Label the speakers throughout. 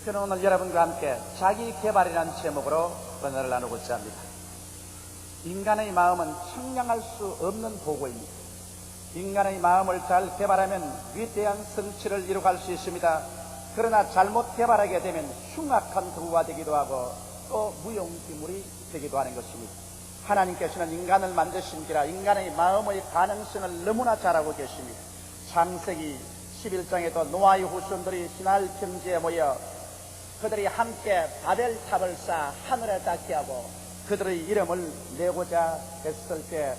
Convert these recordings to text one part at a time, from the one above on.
Speaker 1: 저는 오늘 여러분과 함께 자기 개발이라는 제목으로 언어를 나누고자 합니다. 인간의 마음은 측량할 수 없는 보고입니다. 인간의 마음을 잘 개발하면 위대한 성취를 이루어갈 수 있습니다. 그러나 잘못 개발하게 되면 흉악한 도구가 되기도 하고 또 무용지물이 되기도 하는 것입니다. 하나님께서는 인간을 만드신지라 인간의 마음의 가능성을 너무나 잘 알고 계십니다. 창세기 11장에도 노아의 후손들이 신할 평지에 모여 그들이 함께 바벨탑을 쌓아 하늘에 닿게 하고 그들의 이름을 내고자 했을 때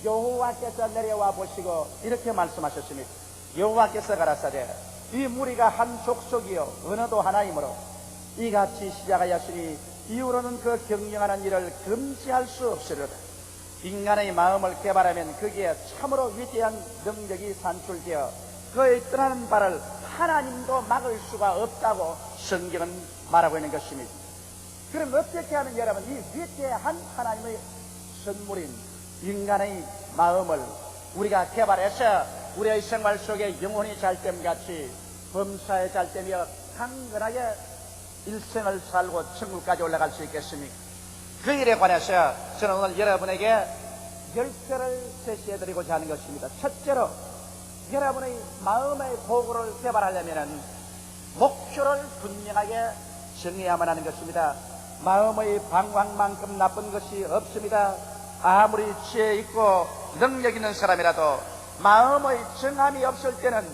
Speaker 1: 여호와께서 내려와 보시고 이렇게 말씀하셨습니다. 여호와께서 가라사대 이 무리가 한 족속이요 언어도 하나이므로 이같이 시작하였으니 이후로는 그 경영하는 일을 금지할 수 없으리로다. 인간의 마음을 개발하면 거기에 참으로 위대한 능력이 산출되어 그의 떠나는 발을 하나님도 막을 수가 없다고 성경은 말하고 있는 것입니다. 그럼 어떻게 하면 여러분 이 위대한 하나님의 선물인 인간의 마음을 우리가 개발해서 우리의 생활 속에 영혼이 잘됨같이 범사에 잘되며 강건하게 일생을 살고 천국까지 올라갈 수 있겠습니까? 그 일에 관해서 저는 오늘 여러분에게 10개를 제시해드리고자 하는 것입니다. 첫째로 여러분의 마음의 보고를 개발하려면 목표를 분명하게 정해야만 하는 것입니다. 마음의 방황만큼 나쁜 것이 없습니다. 아무리 지혜 있고 능력 있는 사람이라도 마음의 정함이 없을 때는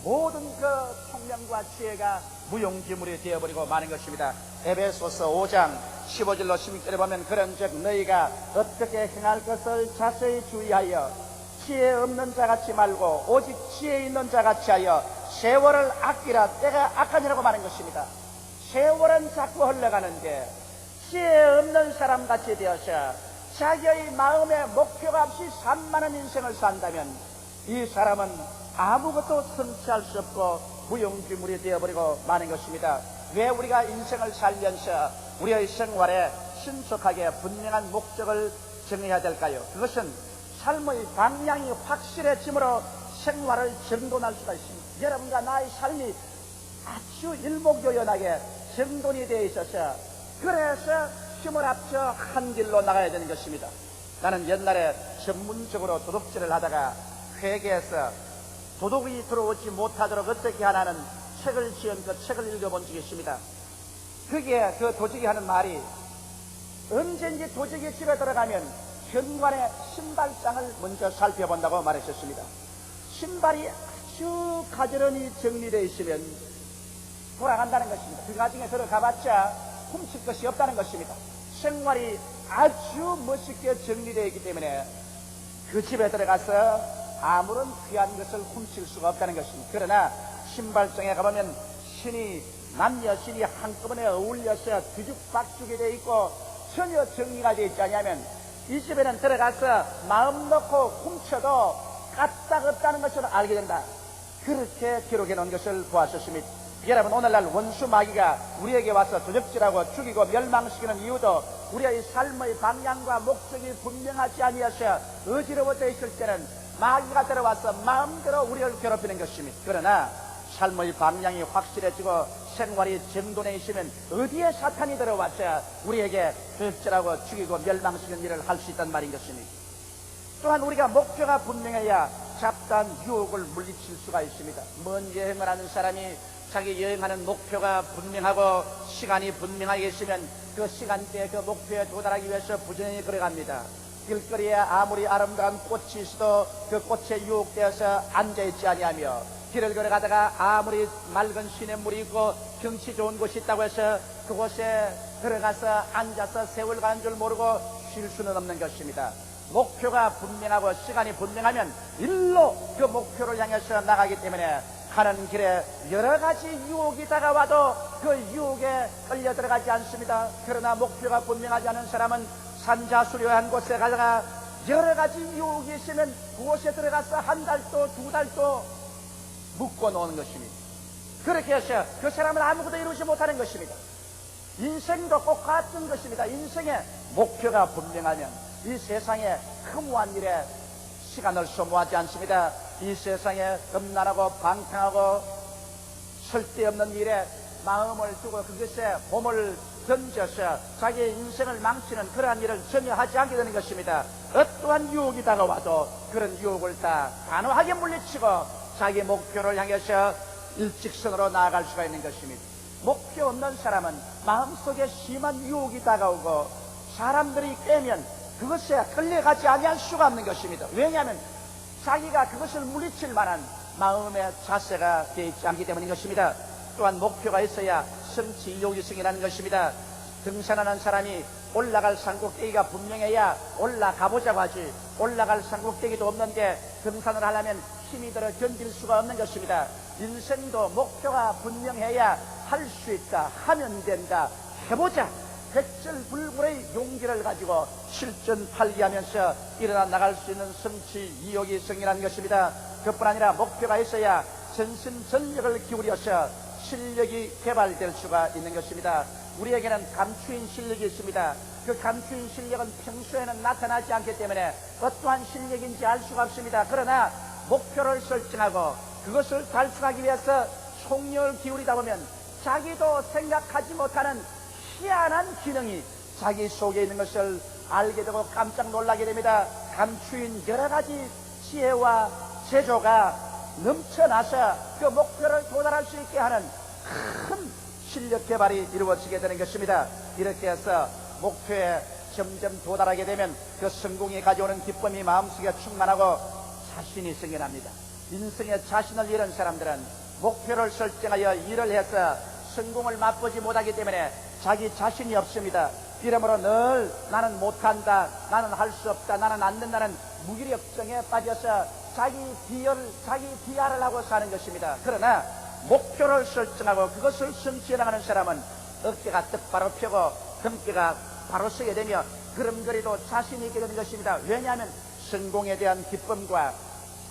Speaker 1: 모든 그 총명과 지혜가 무용지물이 되어버리고 마는 것입니다. 에베소서 5장 15절로 16절에 보면 그런즉 너희가 어떻게 행할 것을 자세히 주의하여 지혜 없는 자같이 말고 오직 지혜 있는 자같이 하여 세월을 아끼라. 때가 악하니라고 말하는 것입니다. 세월은 자꾸 흘러가는데 지혜 없는 사람같이 되어서 자기의 마음에 목표가 없이 산만한 인생을 산다면 이 사람은 아무것도 성취할 수 없고 무용지물이 되어버리고 마는 것입니다. 왜 우리가 인생을 살면서 우리의 생활에 신속하게 분명한 목적을 정해야 될까요? 그것은 삶의 방향이 확실해짐으로 생활을 정돈할 수가 있습니다. 여러분과 나의 삶이 아주 일목요연하게 정돈이 되어 있어서 그래서 힘을 합쳐 한 길로 나가야 되는 것입니다. 나는 옛날에 전문적으로 도둑질을 하다가 회계에서 도둑이 들어오지 못하도록 어떻게 하나는 책을 지은 그 책을 읽어본 적이 있습니다. 그게 그 도둑이 하는 말이 언제든지 도둑이 집에 들어가면 현관의 신발장을 먼저 살펴본다고 말했었습니다. 신발이 아주 가지런히 정리되어 있으면 돌아간다는 것입니다. 그 가정에 들어가봤자 훔칠 것이 없다는 것입니다. 생활이 아주 멋있게 정리되어 있기 때문에 그 집에 들어가서 아무런 귀한 것을 훔칠 수가 없다는 것입니다. 그러나 신발장에 가보면 남녀 신이 한꺼번에 어울려서 뒤죽박죽이 되어 있고 전혀 정리가 되어 있지 않냐면 이 집에는 들어가서 마음 놓고 훔쳐도 까딱없다는 것을 알게 된다. 그렇게 기록해 놓은 것을 보았었습니다. 여러분, 오늘날 원수 마귀가 우리에게 와서 도적질하고 죽이고 멸망시키는 이유도 우리의 삶의 방향과 목적이 분명하지 아니어서 어지러워져 있을 때는 마귀가 들어와서 마음대로 우리를 괴롭히는 것입니다. 그러나 삶의 방향이 확실해지고 생활이 정돈해 있으면 어디에 사탄이 들어와서 우리에게 도적질하고 죽이고 멸망시키는 일을 할 수 있단 말인 것입니다. 또한 우리가 목표가 분명해야 잡다한 유혹을 물리칠 수가 있습니다. 먼 여행을 하는 사람이 자기 여행하는 목표가 분명하고 시간이 분명하게 있으면 그 시간대에 그 목표에 도달하기 위해서 부지런히 걸어갑니다. 길거리에 아무리 아름다운 꽃이 있어도 그 꽃에 유혹되어서 앉아있지 아니하며 길을 걸어가다가 아무리 맑은 시냇물이 있고 경치 좋은 곳이 있다고 해서 그곳에 들어가서 앉아서 세월 가는 줄 모르고 쉴 수는 없는 것입니다. 목표가 분명하고 시간이 분명하면 일로 그 목표를 향해서 나가기 때문에 가는 길에 여러 가지 유혹이 다가와도 그 유혹에 끌려 들어가지 않습니다. 그러나 목표가 분명하지 않은 사람은 산자수려한 곳에 가다가 여러 가지 유혹이 있으면 그곳에 들어가서 한 달도 두 달도 묵고 노는 것입니다. 그렇게 해서 그 사람은 아무것도 이루지 못하는 것입니다. 인생도 똑같은 것입니다. 인생의 목표가 분명하면 이 세상에 허무한 일에 시간을 소모하지 않습니다. 이 세상에 음란하고 방탕하고 쓸데없는 일에 마음을 두고 그것에 몸을 던져서 자기의 인생을 망치는 그러한 일을 전혀 하지 않게 되는 것입니다. 어떠한 유혹이 다가와도 그런 유혹을 다 단호하게 물리치고 자기 목표를 향해서 일직선으로 나아갈 수가 있는 것입니다. 목표 없는 사람은 마음속에 심한 유혹이 다가오고 사람들이 깨면 그것에 끌려가지 아니할 수가 없는 것입니다. 왜냐하면 자기가 그것을 물리칠 만한 마음의 자세가 되어 있지 않기 때문인 것입니다. 또한 목표가 있어야 성취 유혹이 생기는 것입니다. 등산하는 사람이 올라갈 산꼭대기가 분명해야 올라가보자고 하지, 올라갈 산꼭대기도 없는데 등산을 하려면 힘이 들어 견딜 수가 없는 것입니다. 인생도 목표가 분명해야 할 수 있다, 하면 된다, 해보자, 백절불굴의 용기를 가지고 실전팔기하면서 일어나 나갈 수 있는 성취 이욕이 생기는 것입니다. 그뿐 아니라 목표가 있어야 전심전력을 기울여서 실력이 개발될 수가 있는 것입니다. 우리에게는 감추인 실력이 있습니다. 그 감추인 실력은 평소에는 나타나지 않기 때문에 어떠한 실력인지 알 수가 없습니다. 그러나 목표를 설정하고 그것을 달성하기 위해서 총력을 기울이다 보면 자기도 생각하지 못하는 희한한 기능이 자기 속에 있는 것을 알게 되고 깜짝 놀라게 됩니다. 감추인 여러 가지 지혜와 재조가 넘쳐나서 그 목표를 도달할 수 있게 하는 큰 실력 개발이 이루어지게 되는 것입니다. 이렇게 해서 목표에 점점 도달하게 되면 그 성공이 가져오는 기쁨이 마음속에 충만하고 자신이 생겨납니다. 인생에 자신을 잃은 사람들은 목표를 설정하여 일을 해서 성공을 맛보지 못하기 때문에 자기 자신이 없습니다. 이러므로 늘 나는 못한다, 나는 할 수 없다, 나는 안 된다는 무기력증에 빠져서 자기 비하를 하고 사는 것입니다. 그러나 목표를 설정하고 그것을 성취해 나가는 사람은 어깨가 똑바로 펴고 등뼈가 바로 서게 되며 걸음걸이도 자신이 있게 되는 것입니다. 왜냐하면 성공에 대한 기쁨과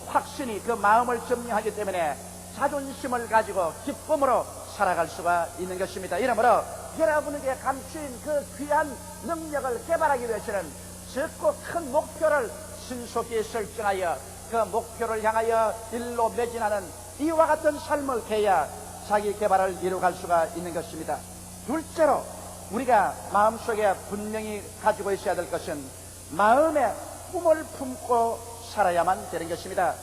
Speaker 1: 확신이 그 마음을 점령하기 때문에 자존심을 가지고 기쁨으로 살아갈 수가 있는 것입니다. 이러므로 여러분에게 감추인 그 귀한 능력을 개발하기 위해서는 적고 큰 목표를 신속히 설정하여 그 목표를 향하여 일로 매진하는 이와 같은 삶을 해야 자기 개발을 이루어갈 수가 있는 것입니다. 둘째로 우리가 마음속에 분명히 가지고 있어야 될 것은 마음의 꿈을 품고 살아야만 되는 것입니다.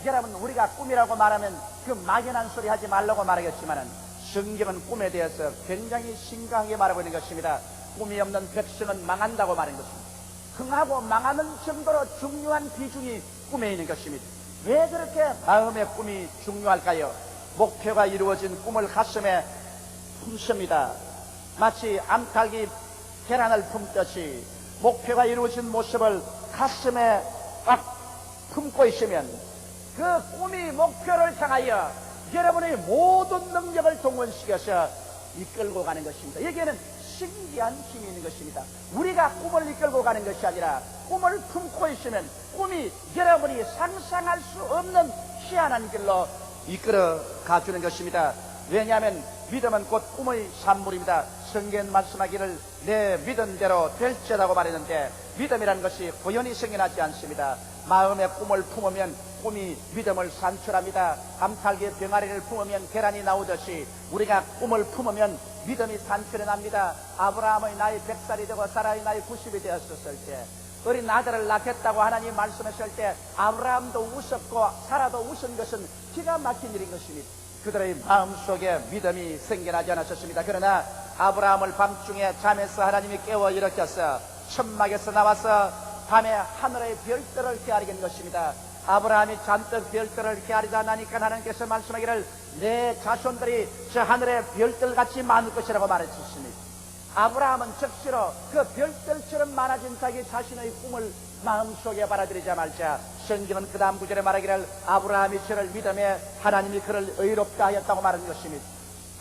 Speaker 1: 여러분, 우리가 꿈이라고 말하면 그 막연한 소리 하지 말라고 말하겠지만 성경은 꿈에 대해서 굉장히 심각하게 말하고 있는 것입니다. 꿈이 없는 백성은 망한다고 말하는 것입니다. 흥하고 망하는 정도로 중요한 비중이 꿈에 있는 것입니다. 왜 그렇게 마음의 꿈이 중요할까요? 목표가 이루어진 꿈을 가슴에 품습니다. 마치 암탉이 계란을 품듯이 목표가 이루어진 모습을 가슴에 딱 품고 있으면 그 꿈이 목표를 향하여 여러분의 모든 능력을 동원시켜서 이끌고 가는 것입니다. 여기에는 신기한 힘이 있는 것입니다. 우리가 꿈을 이끌고 가는 것이 아니라 꿈을 품고 있으면 꿈이 여러분이 상상할 수 없는 희한한 길로 이끌어 가주는 것입니다. 왜냐하면 믿음은 곧 꿈의 산물입니다. 성경 말씀하기를 내 믿음대로 될지라고 말했는데 믿음이라는 것이 우연히 생겨나지 않습니다. 마음의 꿈을 품으면 꿈이 믿음을 산출합니다. 암탉의 병아리를 품으면 계란이 나오듯이 우리가 꿈을 품으면 믿음이 산출해 납니다. 아브라함의 나이 100살이 되고 사라의 나이 90이 되었을 때 어린 아들을 낳겠다고 하나님 말씀하실 때 아브라함도 웃었고 사라도 웃은 것은 기가 막힌 일인 것입니다. 그들의 마음속에 믿음이 생겨나지 않았었습니다. 그러나 아브라함을 밤중에 잠에서 하나님이 깨워 일으켜서 천막에서 나와서 밤에 하늘의 별들을 헤아리게 것입니다. 아브라함이 잔뜩 별들을 헤아리다 나니까 하나님께서 말씀하기를 내 자손들이 저 하늘의 별들같이 많을 것이라고 말했습니다. 아브라함은 즉시로 그 별들처럼 많아진 자기 자신의 꿈을 마음속에 받아들이자마자 성경은 그 다음 구절에 말하기를 아브라함이 저를 믿음에 하나님이 그를 의롭다 하였다고 말하는 것입니다.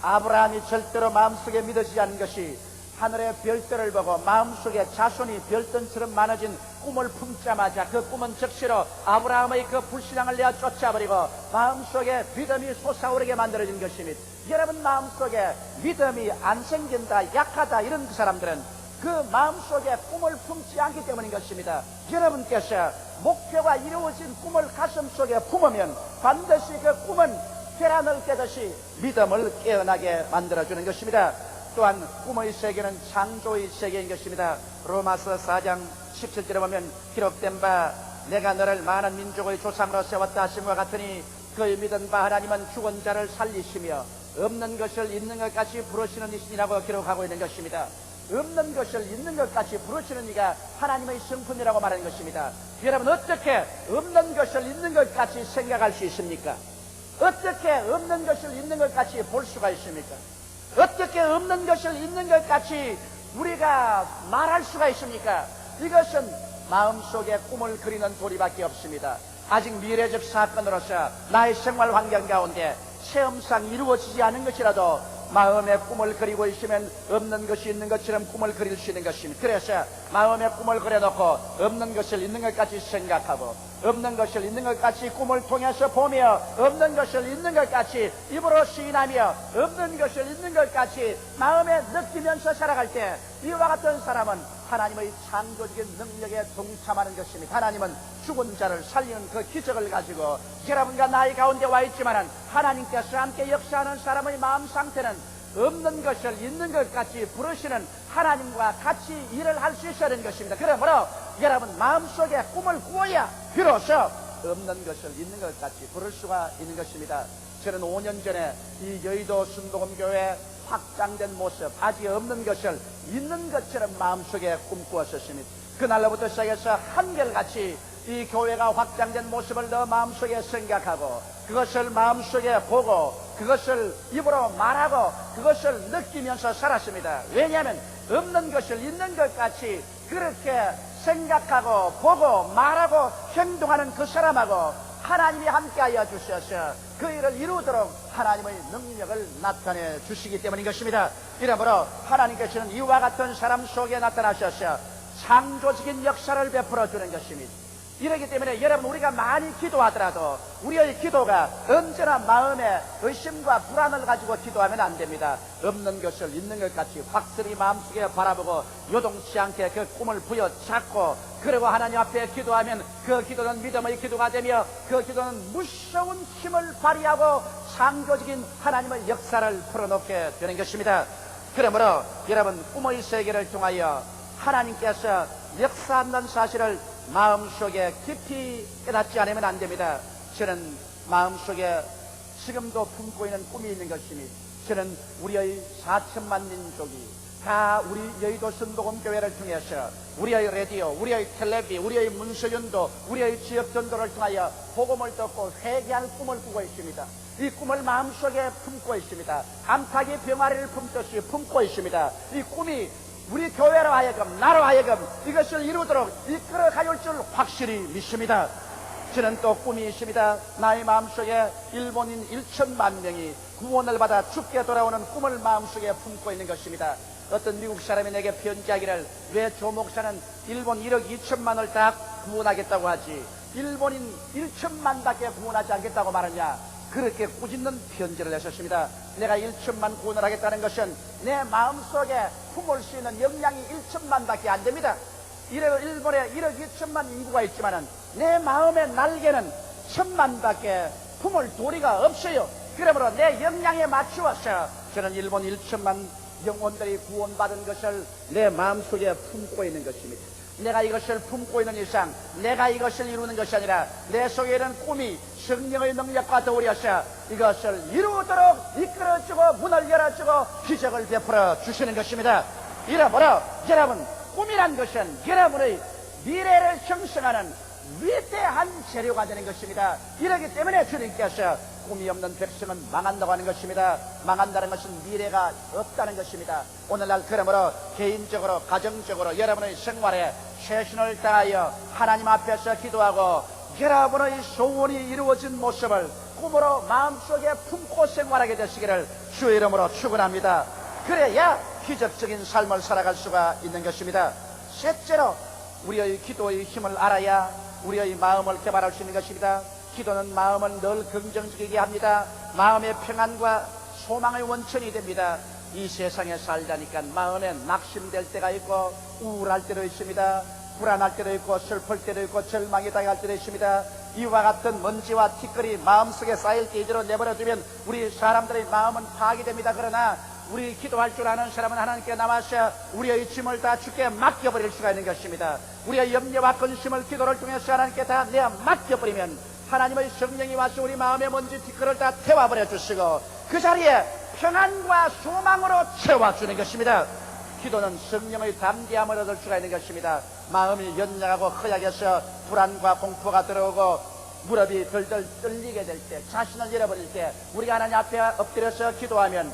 Speaker 1: 아브라함이 절대로 마음속에 믿어지지 않는 것이 하늘의 별들을 보고 마음속에 자손이 별들처럼 많아진 꿈을 품자마자 그 꿈은 즉시로 아브라함의 그 불신앙을 내어 쫓아버리고 마음속에 믿음이 솟아오르게 만들어진 것입니다. 여러분 마음속에 믿음이 안 생긴다, 약하다 이런 사람들은 그 마음속에 꿈을 품지 않기 때문인 것입니다. 여러분께서 목표가 이루어진 꿈을 가슴속에 품으면 반드시 그 꿈은 계란을 깨듯이 믿음을 깨어나게 만들어주는 것입니다. 또한 꿈의 세계는 창조의 세계인 것입니다. 로마서 4장 17절에 보면 기록된 바 내가 너를 많은 민족의 조상으로 세웠다 하심과 같으니 그의 믿은 바 하나님은 죽은 자를 살리시며 없는 것을 있는 것 같이 부르시는 이신이라고 기록하고 있는 것입니다. 없는 것을 있는 것 같이 부르시는 이가 하나님의 성품이라고 말하는 것입니다. 여러분, 어떻게 없는 것을 있는 것 같이 생각할 수 있습니까? 어떻게 없는 것을 있는 것 같이 볼 수가 있습니까? 어떻게 없는 것을 있는 것 같이 우리가 말할 수가 있습니까? 이것은 마음속에 꿈을 그리는 도리밖에 없습니다. 아직 미래적 사건으로서 나의 생활 환경 가운데 체험상 이루어지지 않은 것이라도 마음의 꿈을 그리고 있으면 없는 것이 있는 것처럼 꿈을 그릴 수 있는 것입니다. 그래서 마음의 꿈을 그려놓고 없는 것을 있는 것 같이 생각하고 없는 것을 있는 것 같이 꿈을 통해서 보며 없는 것을 있는 것 같이 입으로 시인하며 없는 것을 있는 것 같이 마음에 느끼면서 살아갈 때 이와 같은 사람은 하나님의 창조적인 능력에 동참하는 것입니다. 하나님은 죽은 자를 살리는 그 기적을 가지고 여러분과 나의 가운데 와 있지만은 하나님께서 함께 역사하는 사람의 마음 상태는 없는 것을 있는 것 같이 부르시는 하나님과 같이 일을 할 수 있어야 하는 것입니다. 그러므로 여러분 마음속에 꿈을 꾸어야 비로소 없는 것을 있는 것 같이 부를 수가 있는 것입니다. 저는 5년 전에 이 여의도 순복음교회 확장된 모습, 아직 없는 것을 있는 것처럼 마음속에 꿈꾸었었습니다. 그날로부터 시작해서 한결같이 이 교회가 확장된 모습을 더 마음속에 생각하고 그것을 마음속에 보고 그것을 입으로 말하고 그것을 느끼면서 살았습니다. 왜냐하면 없는 것을 있는 것 같이 그렇게 생각하고 보고 말하고 행동하는 그 사람하고 하나님이 함께하여 주셔서 그 일을 이루도록 하나님의 능력을 나타내 주시기 때문인 것입니다. 이러므로 하나님께서는 이와 같은 사람 속에 나타나셔서 창조적인 역사를 베풀어 주는 것입니다. 이러기 때문에 여러분, 우리가 많이 기도하더라도 우리의 기도가 언제나 마음에 의심과 불안을 가지고 기도하면 안 됩니다. 없는 것을 있는 것 같이 확실히 마음속에 바라보고 요동치 않게 그 꿈을 부여잡고 그리고 하나님 앞에 기도하면 그 기도는 믿음의 기도가 되며 그 기도는 무서운 힘을 발휘하고 창조적인 하나님의 역사를 풀어놓게 되는 것입니다. 그러므로 여러분, 꿈의 세계를 통하여 하나님께서 역사한다는 사실을 마음속에 깊이 깨닫지 않으면 안 됩니다. 저는 마음속에 지금도 품고 있는 꿈이 있는 것입니다. 저는 우리의 4천만 민족이 다 우리 여의도 순복음교회를 통해서 우리의 라디오, 우리의 텔레비, 우리의 문서연도, 우리의 지역전도를 통하여 복음을 듣고 회개할 꿈을 꾸고 있습니다. 이 꿈을 마음속에 품고 있습니다. 암탉이 병아리를 품듯이 품고 있습니다. 이 꿈이 우리 교회로 하여금 나로 하여금 이것을 이루도록 이끌어 가줄 줄 확실히 믿습니다. 저는 또 꿈이 있습니다. 나의 마음속에 일본인 1천만 명이 구원을 받아 죽게 돌아오는 꿈을 마음속에 품고 있는 것입니다. 어떤 미국 사람이 내게 편지하기를 왜 조 목사는 일본 1억 2천만을 다 구원하겠다고 하지 일본인 1천만밖에 구원하지 않겠다고 말하냐, 그렇게 꾸짖는 편지를 내셨습니다. 내가 1천만 구원을 하겠다는 것은 내 마음속에 품을 수 있는 역량이 1천만밖에 안 됩니다. 일본에 1억 2천만 인구가 있지만은 내 마음의 날개는 1천만밖에 품을 도리가 없어요. 그러므로 내 역량에 맞추어서 저는 일본 1천만 영혼들이 구원받은 것을 내 마음속에 품고 있는 것입니다. 내가 이것을 품고 있는 이상 내가 이것을 이루는 것이 아니라 내 속에 있는 꿈이 성령의 능력과 더불어서 이것을 이루도록 이끌어주고 문을 열어주고 기적을 베풀어 주시는 것입니다. 이러므로 여러분, 꿈이란 것은 여러분의 미래를 형성하는 위대한 재료가 되는 것입니다. 이러기 때문에 주님께서 꿈이 없는 백성은 망한다고 하는 것입니다. 망한다는 것은 미래가 없다는 것입니다. 오늘날 그러므로 개인적으로 가정적으로 여러분의 생활에 최선을 다하여 하나님 앞에서 기도하고 여러분의 소원이 이루어진 모습을 꿈으로 마음속에 품고 생활하게 되시기를 주의 이름으로 축원합니다. 그래야 기적적인 삶을 살아갈 수가 있는 것입니다. 셋째로 우리의 기도의 힘을 알아야 우리의 마음을 개발할 수 있는 것입니다. 기도는 마음을 늘 긍정적이게 합니다. 마음의 평안과 소망의 원천이 됩니다. 이 세상에 살다니까 마음에 낙심될 때가 있고 우울할 때도 있습니다. 불안할 때도 있고 슬플 때도 있고 절망이 당할 때도 있습니다. 이와 같은 먼지와 티끌이 마음속에 쌓일 때 이대로 내버려두면 우리 사람들의 마음은 파괴됩니다. 그러나 우리 기도할 줄 아는 사람은 하나님께 나와서 우리의 짐을 다 주께 맡겨버릴 수가 있는 것입니다. 우리의 염려와 근심을 기도를 통해서 하나님께 다 내어 맡겨버리면 하나님의 성령이 와서 우리 마음의 먼지 티끌을 다 태워버려 주시고 그 자리에 평안과 소망으로 채워주는 것입니다. 기도는 성령의 담대함을 얻을 수가 있는 것입니다. 마음이 연약하고 허약해서 불안과 공포가 들어오고 무릎이 덜덜 떨리게 될 때, 자신을 잃어버릴 때 우리가 하나님 앞에 엎드려서 기도하면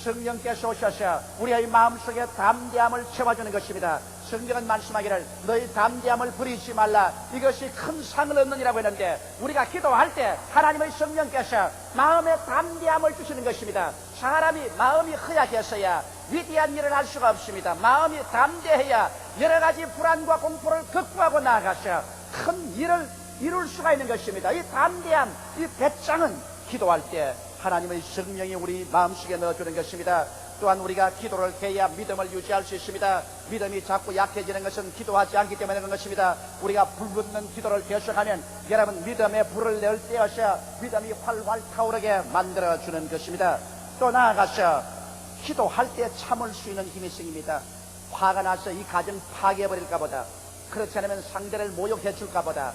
Speaker 1: 성령께서 오셔서 우리의 마음속에 담대함을 채워주는 것입니다. 성경은 말씀하기를 너희 담대함을 버리지 말라, 이것이 큰 상을 얻느니라고 했는데 우리가 기도할 때 하나님의 성령께서 마음에 담대함을 주시는 것입니다. 사람이 마음이 허약해서야 위대한 일을 할 수가 없습니다. 마음이 담대해야 여러 가지 불안과 공포를 극복하고 나아가서 큰 일을 이룰 수가 있는 것입니다. 이 담대함, 이 배짱은 기도할 때 하나님의 성령이 우리 마음속에 넣어주는 것입니다. 또한 우리가 기도를 해야 믿음을 유지할 수 있습니다. 믿음이 자꾸 약해지는 것은 기도하지 않기 때문에 그런 것입니다. 우리가 불붙는 기도를 계속하면 여러분 믿음의 불을 낼 때여서 믿음이 활활 타오르게 만들어주는 것입니다. 또 나아가서 기도할 때 참을 수 있는 힘이 생깁니다. 화가 나서 이 가정 파괴해버릴까 보다, 그렇지 않으면 상대를 모욕해 줄까 보다,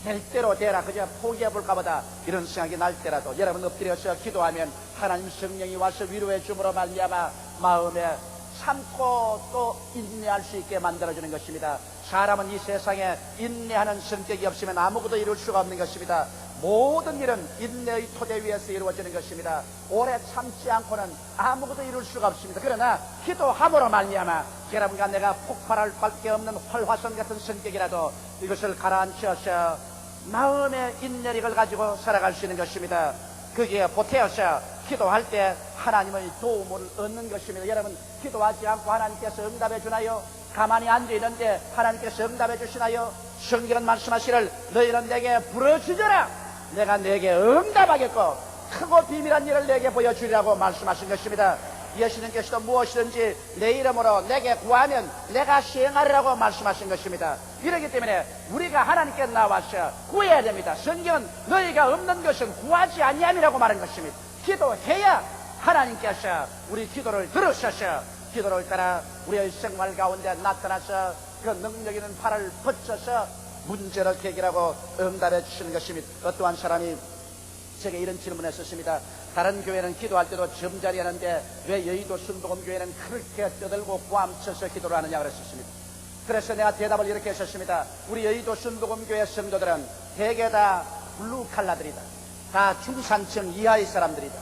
Speaker 1: 될 대로 되라 그저 포기해볼까 보다 이런 생각이 날 때라도 여러분 엎드려서 기도하면 하나님 성령이 와서 위로해 줌으로 말미암아 마음에 참고 또 인내할 수 있게 만들어주는 것입니다. 사람은 이 세상에 인내하는 성격이 없으면 아무것도 이룰 수가 없는 것입니다. 모든 일은 인내의 토대 위에서 이루어지는 것입니다. 오래 참지 않고는 아무것도 이룰 수가 없습니다. 그러나 기도함으로 말미암아 여러분과 내가 폭발할 밖에 없는 활화선 같은 성격이라도 이것을 가라앉혀서 마음의 인내력을 가지고 살아갈 수 있는 것입니다. 거기에 보태어서 기도할 때 하나님의 도움을 얻는 것입니다. 여러분 기도하지 않고 하나님께서 응답해 주나요? 가만히 앉아있는데 하나님께서 응답해 주시나요? 성경은 말씀하시를 너희는 내게 부르짖어라, 내가 내게 응답하겠고 크고 비밀한 일을 내게 보여주리라고 말씀하신 것입니다. 예수님께서도 무엇이든지 내 이름으로 내게 구하면 내가 시행하리라고 말씀하신 것입니다. 이렇기 때문에 우리가 하나님께 나와서 구해야 됩니다. 성경은 너희가 없는 것은 구하지 아니함이라고 말한 것입니다. 기도해야 하나님께서 우리 기도를 들으셔서 기도를 따라 우리의 생활 가운데 나타나서 그 능력 있는 팔을 뻗쳐서 문제를 해결하고 응답해 주시는 것입니다. 어떠한 사람이 제게 이런 질문을 했었습니다. 다른 교회는 기도할 때도 점자리 하는데 왜 여의도 순복음교회는 그렇게 떠들고 꽉쳐서 기도를 하느냐 그랬었습니다. 그래서 내가 대답을 이렇게 했었습니다. 우리 여의도 순복음교회 성도들은 대개 다 블루칼라들이다. 다 중산층 이하의 사람들이다.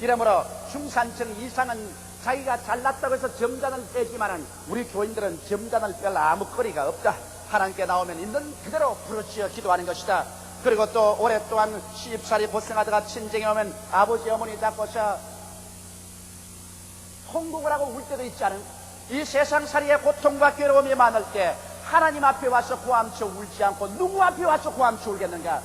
Speaker 1: 이러므로 중산층 이상은 자기가 잘났다고 해서 점잔을 빼지만은 우리 교인들은 점잔을 뺄 아무 거리가 없다. 하나님께 나오면 있는 그대로 부르짖어 기도하는 것이다. 그리고 또 오랫동안 시집살이 고생하다가 친정에 오면 아버지 어머니 잡고서 통곡을 하고 울 때도 있지 않은, 이 세상살이의 고통과 괴로움이 많을 때 하나님 앞에 와서 고함쳐 울지 않고 누구 앞에 와서 고함쳐 울겠는가?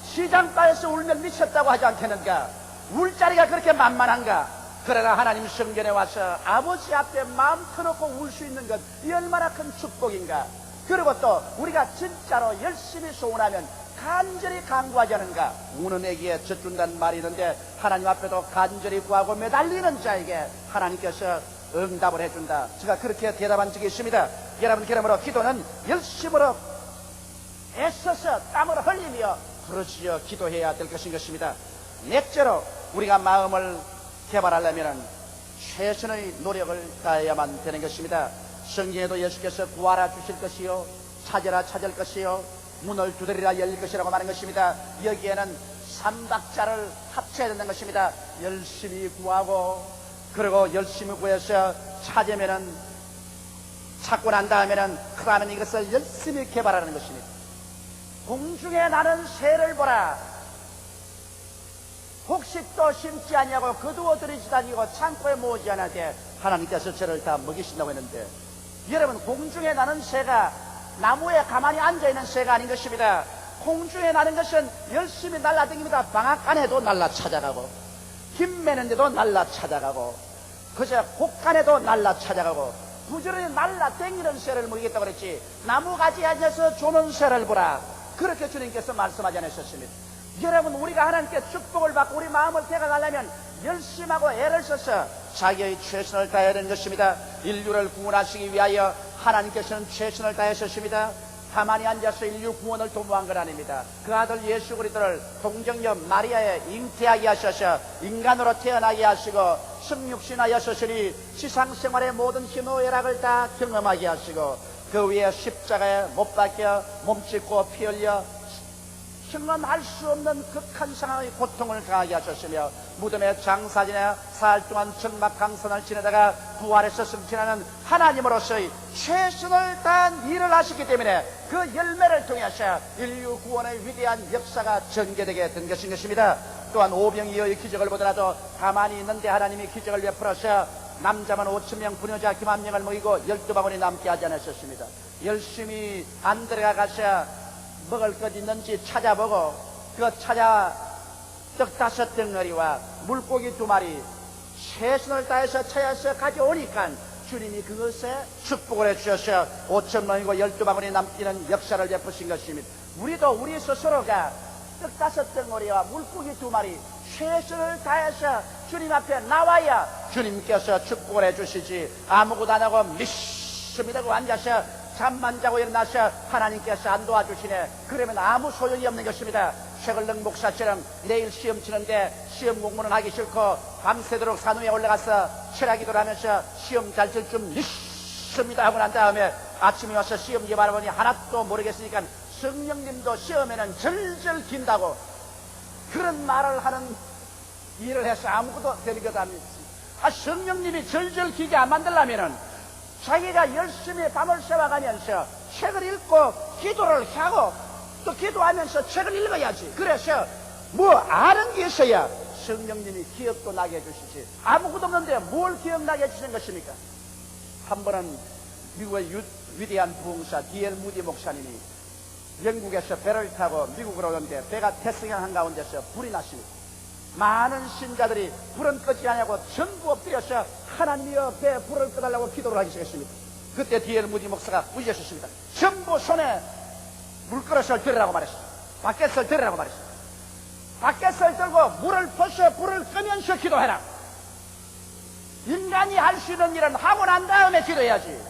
Speaker 1: 시장가에서 울면 미쳤다고 하지 않겠는가? 울 자리가 그렇게 만만한가? 그러나 하나님 성전에 와서 아버지 앞에 마음 터놓고 울 수 있는 것, 이 얼마나 큰 축복인가? 그리고 또 우리가 진짜로 열심히 소원하면 간절히 간구하지 않은가? 우는 애기에 젖준다는 말이 있는데 하나님 앞에도 간절히 구하고 매달리는 자에게 하나님께서 응답을 해준다. 제가 그렇게 대답한 적이 있습니다. 여러분, 그러므로 기도는 열심으로 애써서 땀을 흘리며 부르짖어 기도해야 될 것입니다. 넷째로 우리가 마음을 개발하려면 최선의 노력을 다해야만 되는 것입니다. 성경에도 예수께서 구하라 주실 것이요, 찾으라 찾을 것이요, 문을 두드리라 열릴 것이라고 말한 것입니다. 여기에는 3박자를 합쳐야 되는 것입니다. 열심히 구하고, 그리고 열심히 구해서 찾으면은, 찾고 난 다음에는, 그 다음에 이것을 열심히 개발하는 것입니다. 공중에 나는 새를 보라. 혹시도 심지 아니하고 거두어들이지도 아니고 창고에 모으지 않았되 하나님께서 저를 다 먹이신다고 했는데, 여러분, 공중에 나는 새가 나무에 가만히 앉아있는 새가 아닌 것입니다. 공중에 나는 것은 열심히 날라다닙니다. 방앗간에도 날라 찾아가고, 김 매는데도 날라 찾아가고, 그저 곡간에도 날라 찾아가고, 부지런히 날라다니는 새를 먹이겠다고 그랬지, 나무가지에 앉아서 조는 새를 보라. 그렇게 주님께서 말씀하지 않으셨습니다. 여러분, 우리가 하나님께 축복을 받고 우리 마음을 개각하려면 열심하고 애를 써서 자기의 최선을 다해야 되는 것입니다. 인류를 구원하시기 위하여 하나님께서는 최선을 다하셨습니다. 가만히 앉아서 인류 구원을 도모한 건 아닙니다. 그 아들 예수 그리스도를 동정녀 마리아에 잉태하게 하셔서 인간으로 태어나게 하시고 성육신하였으니 지상생활의 모든 희노애락을 다 경험하게 하시고 그 위에 십자가에 못 박혀 몸짓고 피 흘려 경험할 수 없는 극한 상황의 고통을 당하게 하셨으며 무덤에 장사지나 사흘 동안 적막강선을 지내다가 부활해서 승천하는 하나님으로서의 최선을 다한 일을 하셨기 때문에 그 열매를 통해서 인류 구원의 위대한 역사가 전개되게 된 것입니다. 또한 오병이어의 기적을 보더라도 가만히 있는데 하나님이 기적을 베풀어서 남자만 5,000명, 부녀자 김한명을 먹이고 12바구니 남게 하지 않으셨습니다. 열심히 안 들어가서 먹을 것 있는지 찾아보고 그 찾아 떡 5덩어리와 물고기 2마리 최선을 다해서 찾아서 가져오니까 주님이 그것에 축복을 해주셔서 5,000명이고 12바구니 남기는 역사를 베푸신 것입니다. 우리도 우리 스스로가 떡 5덩어리와 물고기 2마리 최선을 다해서 주님 앞에 나와야 주님께서 축복을 해주시지 아무것도 안 하고 믿습니다고 앉아서 잠만 자고 일어나서 하나님께서 안 도와주시네. 그러면 아무 소용이 없는 것입니다. 최글릉 목사처럼 내일 시험 치는데 시험 공부는 하기 싫고 밤새도록 산 위에 올라가서 철학기도를 하면서 시험 잘 칠 줄 믿습니다 하고 난 다음에 아침에 와서 시험지 바라보니 하나도 모르겠으니까 성령님도 시험에는 절절 긴다고 그런 말을 하는 일을 해서 아무것도 되는 것 아닙니다. 성령님이 절절 기게 안 만들려면은 자기가 열심히 밤을 새워가면서 책을 읽고 기도를 하고 또 기도하면서 책을 읽어야지. 그래서 뭐 아는 게 있어야 성령님이 기억도 나게 해주시지. 아무것도 없는데 뭘 기억나게 해주시는 것입니까? 한 번은 미국의 위대한 부흥사 D.L. 무디 목사님이 영국에서 배를 타고 미국으로 오는데 배가 태평양 한가운데서 불이 났습니다. 많은 신자들이 불은 끄지 않냐고 전부 엎드려서 하나님이여 배 불을 꺼달라고 기도를 하기 시작했습니다. 그때 D.L. 무디 목사가 울렸습니다. 전부 손에 물그릇을 들으라고 말했어요. 바켓을 들으라고 말했어요. 바켓을 들고 물을 퍼서 불을 끄면서 기도해라. 인간이 할 수 있는 일은 하고 난 다음에 기도해야지.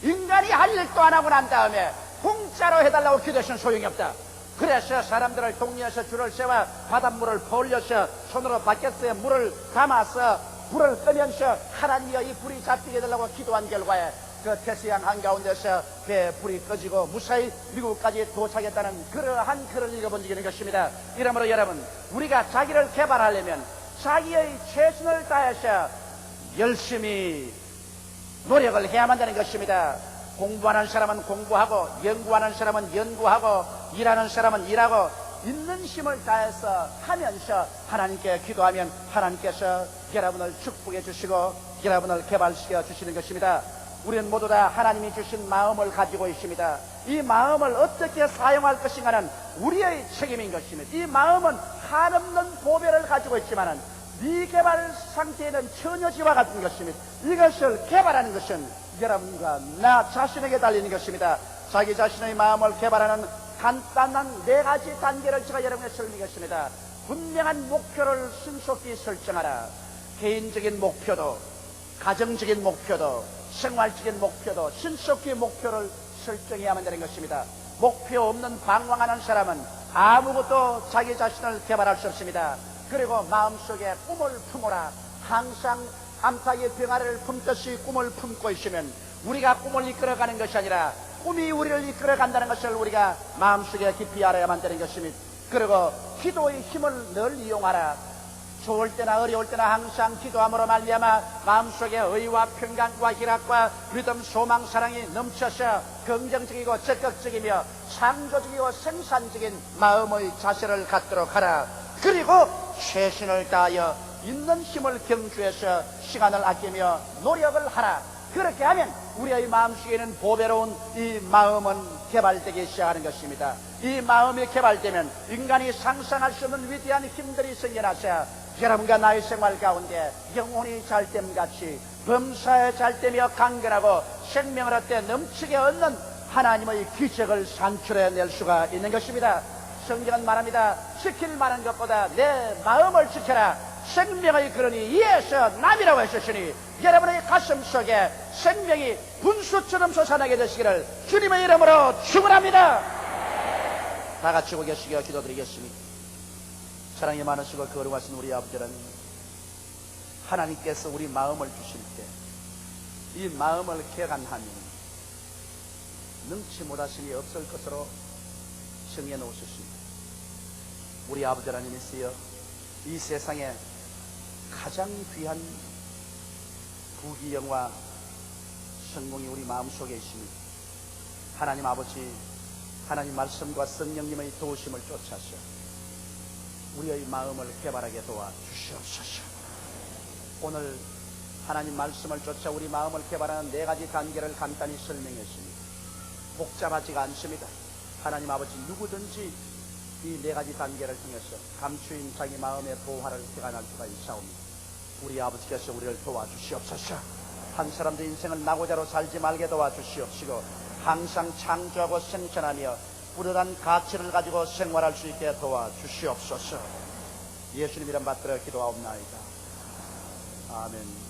Speaker 1: 인간이 할 일도 안 하고 난 다음에 공짜로 해달라고 기도하시는 소용이 없다. 그래서 사람들을 동리해서 줄을 세워 바닷물을 퍼올려서 손으로 바켓에 물을 담아서 불을 끄면서 하나님이여 이 불이 잡히게 해달라고 기도한 결과에 그 태평양 한가운데서 배 불이 꺼지고 무사히 미국까지 도착했다는 그러한 글을 읽어본 적이 있는 것입니다. 이러므로 여러분, 우리가 자기를 개발하려면 자기의 최선을 다해서 열심히 노력을 해야만 되는 것입니다. 공부하는 사람은 공부하고 연구하는 사람은 연구하고 일하는 사람은 일하고 있는 힘을 다해서 하면서 하나님께 기도하면 하나님께서 여러분을 축복해 주시고 여러분을 개발시켜 주시는 것입니다. 우리는 모두 다 하나님이 주신 마음을 가지고 있습니다. 이 마음을 어떻게 사용할 것인가는 우리의 책임인 것입니다. 이 마음은 한없는 보배를 가지고 있지만은 미개발 상태에는 처녀지와 같은 것입니다. 이것을 개발하는 것은 여러분과 나 자신에게 달리는 것입니다. 자기 자신의 마음을 개발하는 간단한 4가지 단계를 제가 여러분에게 설명했습니다. 분명한 목표를 신속히 설정하라. 개인적인 목표도, 가정적인 목표도, 생활적인 목표도 신속히 목표를 설정해야만 되는 것입니다. 목표 없는 방황하는 사람은 아무것도 자기 자신을 개발할 수 없습니다. 그리고 마음속에 꿈을 품어라. 항상 암탉이 병아리를 품듯이 꿈을 품고 있으면 우리가 꿈을 이끌어가는 것이 아니라 꿈이 우리를 이끌어간다는 것을 우리가 마음속에 깊이 알아야만 되는 것입니다. 그리고 기도의 힘을 늘 이용하라. 좋을 때나 어려울 때나 항상 기도함으로 말미암아 마음속에 의와 평강과 희락과 믿음, 소망, 사랑이 넘쳐서 긍정적이고 적극적이며 창조적이고 생산적인 마음의 자세를 갖도록 하라. 그리고 최선을 다하여 있는 힘을 경주해서 시간을 아끼며 노력을 하라. 그렇게 하면 우리의 마음속에는 보배로운 이 마음은 개발되기 시작하는 것입니다. 이 마음이 개발되면 인간이 상상할 수 없는 위대한 힘들이 생겨나서 여러분과 나의 생활 가운데 영혼이 잘됨같이 범사에 잘되며 강건하고 생명을 얻되 넘치게 얻는 하나님의 기적을 산출해낼 수가 있는 것입니다. 성경은 말합니다. 지킬 만한 것보다 내 마음을 지켜라. 생명의 근원이 이에서 남이라고 하셨으니 여러분의 가슴 속에 생명이 분수처럼 솟아나게 되시기를 주님의 이름으로 축원합니다. 다 같이 고개 숙여 기도드리겠습니다. 사랑이 많으시고 거룩하신 우리 아버지 하나님, 하나님께서 우리 마음을 주실 때 이 마음을 개간하면 능치 못하심이 없을 것으로 정해 놓으셨습니다. 우리 아버지 하나님이시여, 이 세상에 가장 귀한 부귀영화 성공이 우리 마음속에 있습니다. 하나님 아버지, 하나님 말씀과 성령님의 도우심을 쫓아서 우리의 마음을 개발하게 도와주시옵소서. 오늘 하나님 말씀을 쫓아 우리 마음을 개발하는 4가지 단계를 간단히 설명했습니다. 복잡하지가 않습니다. 하나님 아버지, 누구든지 이 4가지 단계를 통해서 감추인 자기 마음의 보화를 개간할 수가 있사옵니다. 우리 아버지께서 우리를 도와주시옵소서. 한 사람도 인생을 나고자로 살지 말게 도와주시옵시고, 항상 창조하고 생존하며 뿌듯한 가치를 가지고 생활할 수 있게 도와주시옵소서. 예수님 이름 받들어 기도하옵나이다. 아멘.